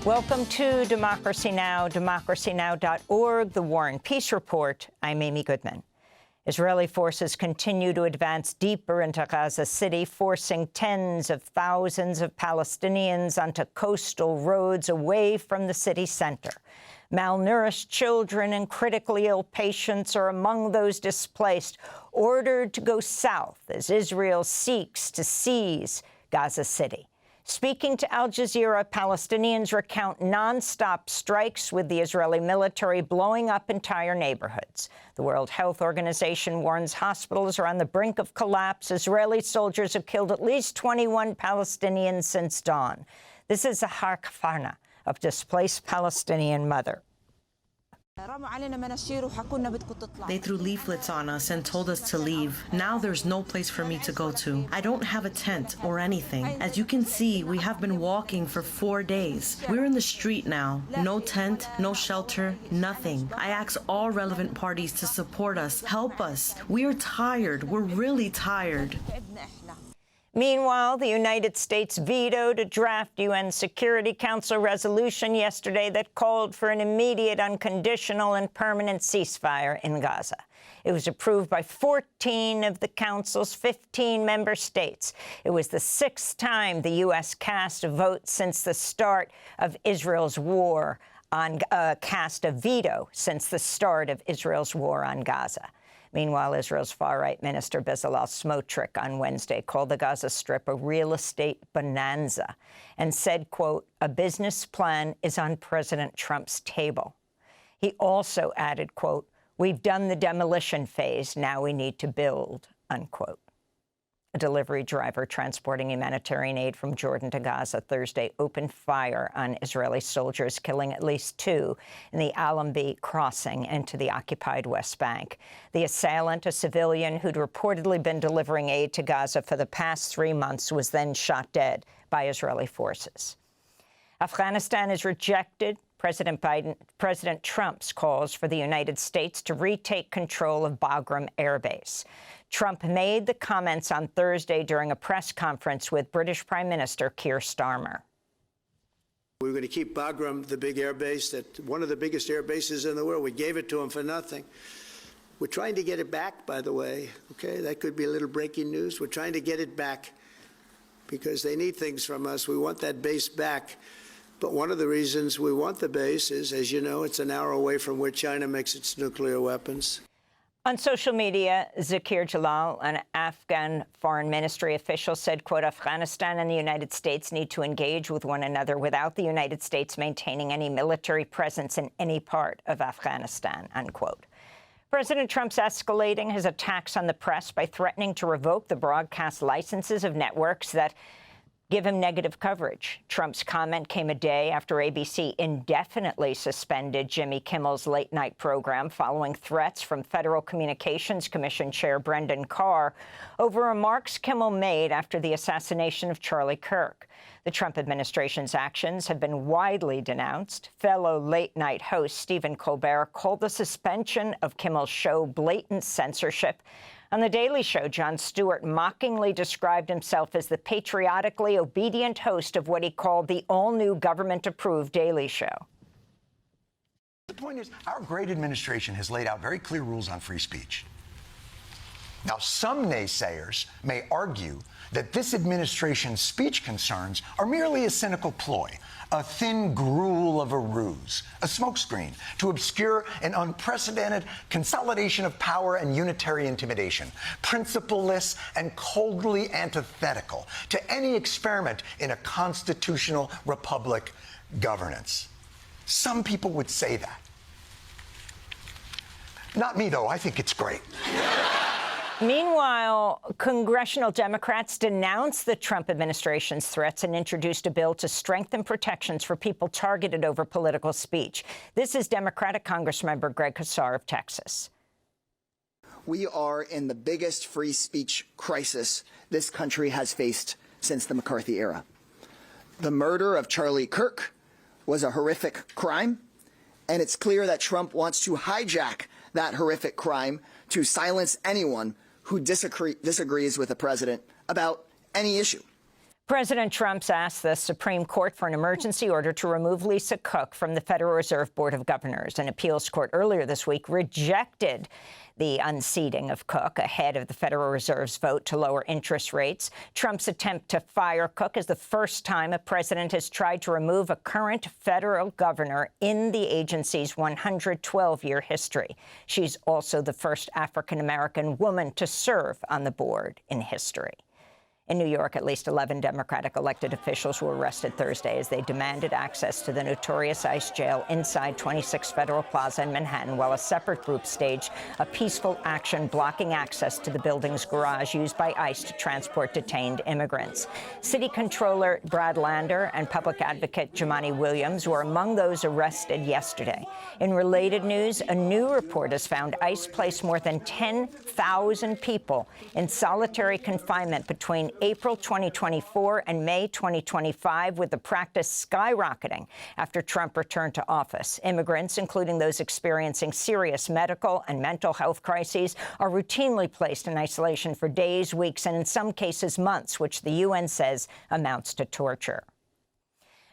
Welcome to Democracy Now!, democracynow.org, the War and Peace Report. I'm Amy Goodman. Israeli forces continue to advance deeper into Gaza City, forcing tens of thousands of Palestinians onto coastal roads away from the city center. Malnourished children and critically ill patients are among those displaced, ordered to go south as Israel seeks to seize Gaza City. Speaking to Al Jazeera, Palestinians recount nonstop strikes with the Israeli military blowing up entire neighborhoods. The World Health Organization warns hospitals are on the brink of collapse. Israeli soldiers have killed at least 21 Palestinians since dawn. This is Zahar Kafarna, a displaced Palestinian mother. They threw leaflets on us and told us to leave. Now there's no place for me to go to. I don't have a tent or anything. As you can see, we have been walking for 4 days. We're in the street now. No tent, no shelter, nothing. I ask all relevant parties to support us, help us. We are tired. We're really tired. Meanwhile, the United States vetoed a draft UN Security Council resolution yesterday that called for an immediate, unconditional, and permanent ceasefire in Gaza. It was approved by 14 of the Council's 15 member states. It was the 6th time the U.S. cast a vote since the start of Israel's war on cast a veto since the start of Israel's war on Gaza. Meanwhile, Israel's far-right minister Bezalel Smotrich on Wednesday called the Gaza Strip a real estate bonanza and said, quote, "A business plan is on President Trump's table." He also added, quote, "We've done the demolition phase. Now we need to build," unquote. A delivery driver transporting humanitarian aid from Jordan to Gaza Thursday opened fire on Israeli soldiers, killing at least 2 in the Allenby crossing into the occupied West Bank. The assailant, a civilian who'd reportedly been delivering aid to Gaza for the past 3 months, was then shot dead by Israeli forces. Afghanistan has rejected President Trump's calls for the United States to retake control of Bagram Air Base. Trump made the comments on Thursday during a press conference with British Prime Minister Keir Starmer. We're going to keep Bagram, the big air base, one of the biggest air bases in the world. We gave it to them for nothing. We're trying to get it back, by the way. Okay, that could be a little breaking news. We're trying to get it back because they need things from us. We want that base back. But one of the reasons we want the base is, as you know, it's an hour away from where China makes its nuclear weapons. On social media, Zakir Jalal, an Afghan foreign ministry official, said, quote, "Afghanistan and the United States need to engage with one another without the United States maintaining any military presence in any part of Afghanistan," unquote. President Trump's escalating his attacks on the press by threatening to revoke the broadcast licenses of networks that give him negative coverage. Trump's comment came a day after ABC indefinitely suspended Jimmy Kimmel's late-night program following threats from Federal Communications Commission Chair Brendan Carr over remarks Kimmel made after the assassination of Charlie Kirk. The Trump administration's actions have been widely denounced. Fellow late-night host Stephen Colbert called the suspension of Kimmel's show blatant censorship. On The Daily Show, Jon Stewart mockingly described himself as the patriotically obedient host of what he called the all-new government-approved Daily Show. The point is, our great administration has laid out very clear rules on free speech. Now, some naysayers may argue that this administration's speech concerns are merely a cynical ploy, a thin gruel of a ruse, a smokescreen to obscure an unprecedented consolidation of power and unitary intimidation, principleless and coldly antithetical to any experiment in a constitutional republic governance. Some people would say that. Not me, though. I think it's great. Meanwhile, congressional Democrats denounced the Trump administration's threats and introduced a bill to strengthen protections for people targeted over political speech. This is Democratic Congressmember Greg Casar of Texas. We are in the biggest free speech crisis this country has faced since the McCarthy era. The murder of Charlie Kirk was a horrific crime, and it's clear that Trump wants to hijack that horrific crime to silence anyone who disagrees with the president about any issue. President Trump's asked the Supreme Court for an emergency order to remove Lisa Cook from the Federal Reserve Board of Governors. An appeals court earlier this week rejected the unseating of Cook ahead of the Federal Reserve's vote to lower interest rates. Trump's attempt to fire Cook is the first time a president has tried to remove a current federal governor in the agency's 112-year history. She's also the first African-American woman to serve on the board in history. In New York, at least 11 Democratic elected officials were arrested Thursday as they demanded access to the notorious ICE jail inside 26 Federal Plaza in Manhattan, while a separate group staged a peaceful action blocking access to the building's garage used by ICE to transport detained immigrants. City Controller Brad Lander and Public Advocate Jumaane Williams were among those arrested yesterday. In related news, a new report has found ICE placed more than 10,000 people in solitary confinement between April 2024 and May 2025, with the practice skyrocketing after Trump returned to office. Immigrants, including those experiencing serious medical and mental health crises, are routinely placed in isolation for days, weeks, and in some cases months, which the UN says amounts to torture.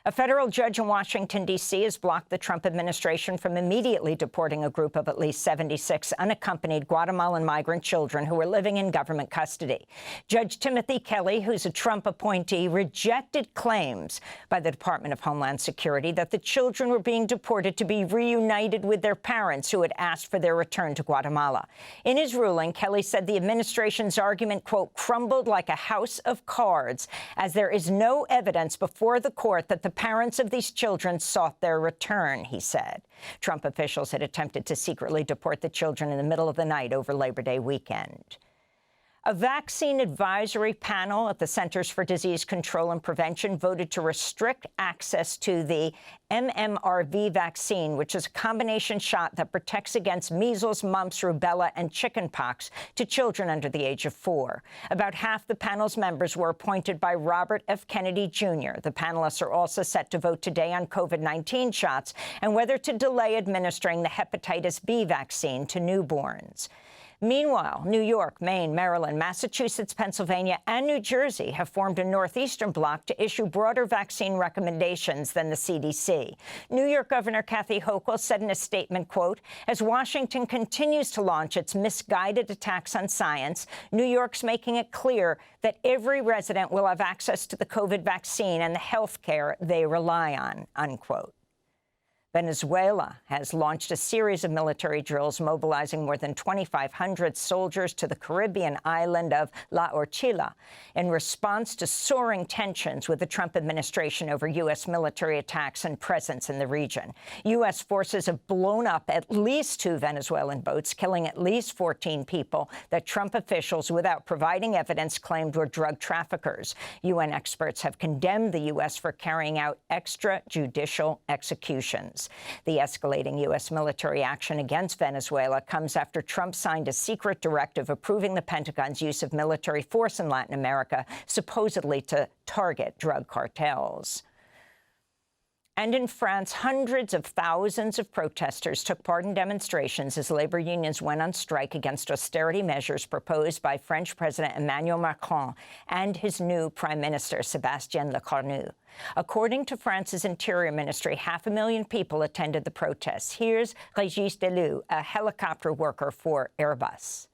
A federal judge in Washington, D.C. has blocked the Trump administration from immediately deporting a group of at least 76 unaccompanied Guatemalan migrant children who were living in government custody. Judge Timothy Kelly, who's a Trump appointee, rejected claims by the Department of Homeland Security that the children were being deported to be reunited with their parents who had asked for their return to Guatemala. In his ruling, Kelly said the administration's argument, quote, crumbled like a house of cards, as there is no evidence before the court that the parents of these children sought their return, he said. Trump officials had attempted to secretly deport the children in the middle of the night over Labor Day weekend. A vaccine advisory panel at the Centers for Disease Control and Prevention voted to restrict access to the MMRV vaccine, which is a combination shot that protects against measles, mumps, rubella, and chickenpox to children under the age of 4. About half the panel's members were appointed by Robert F. Kennedy, Jr. The panelists are also set to vote today on COVID-19 shots and whether to delay administering the hepatitis B vaccine to newborns. Meanwhile, New York, Maine, Maryland, Massachusetts, Pennsylvania, and New Jersey have formed a northeastern bloc to issue broader vaccine recommendations than the CDC. New York Governor Kathy Hochul said in a statement, quote, as Washington continues to launch its misguided attacks on science, New York's making it clear that every resident will have access to the COVID vaccine and the health care they rely on, unquote. Venezuela has launched a series of military drills mobilizing more than 2,500 soldiers to the Caribbean island of La Orchila in response to soaring tensions with the Trump administration over U.S. military attacks and presence in the region. U.S. forces have blown up at least 2 Venezuelan boats, killing at least 14 people that Trump officials, without providing evidence, claimed were drug traffickers. UN experts have condemned the U.S. for carrying out extrajudicial executions. The escalating U.S. military action against Venezuela comes after Trump signed a secret directive approving the Pentagon's use of military force in Latin America, supposedly to target drug cartels. And in France, hundreds of thousands of protesters took part in demonstrations as labor unions went on strike against austerity measures proposed by French President Emmanuel Macron and his new Prime Minister, Sébastien Lecornu. According to France's Interior Ministry, 500,000 people attended the protests. Here's Régis Delou, a helicopter worker for Airbus.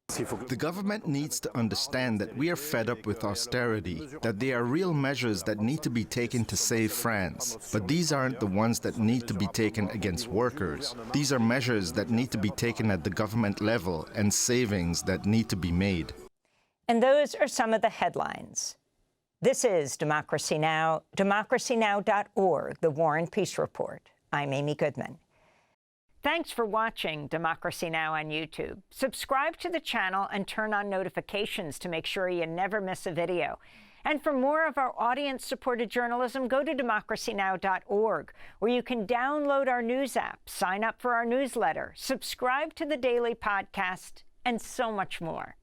The government needs to understand that we are fed up with austerity, that there are real measures that need to be taken to save France. But these aren't the ones that need to be taken against workers. These are measures that need to be taken at the government level and savings that need to be made. And those are some of the headlines. This is Democracy Now!, democracynow.org, the War and Peace Report. I'm Amy Goodman. Thanks for watching Democracy Now! On YouTube. Subscribe to the channel and turn on notifications to make sure you never miss a video. And for more of our audience-supported journalism, go to democracynow.org, where you can download our news app, sign up for our newsletter, subscribe to the daily podcast, and so much more.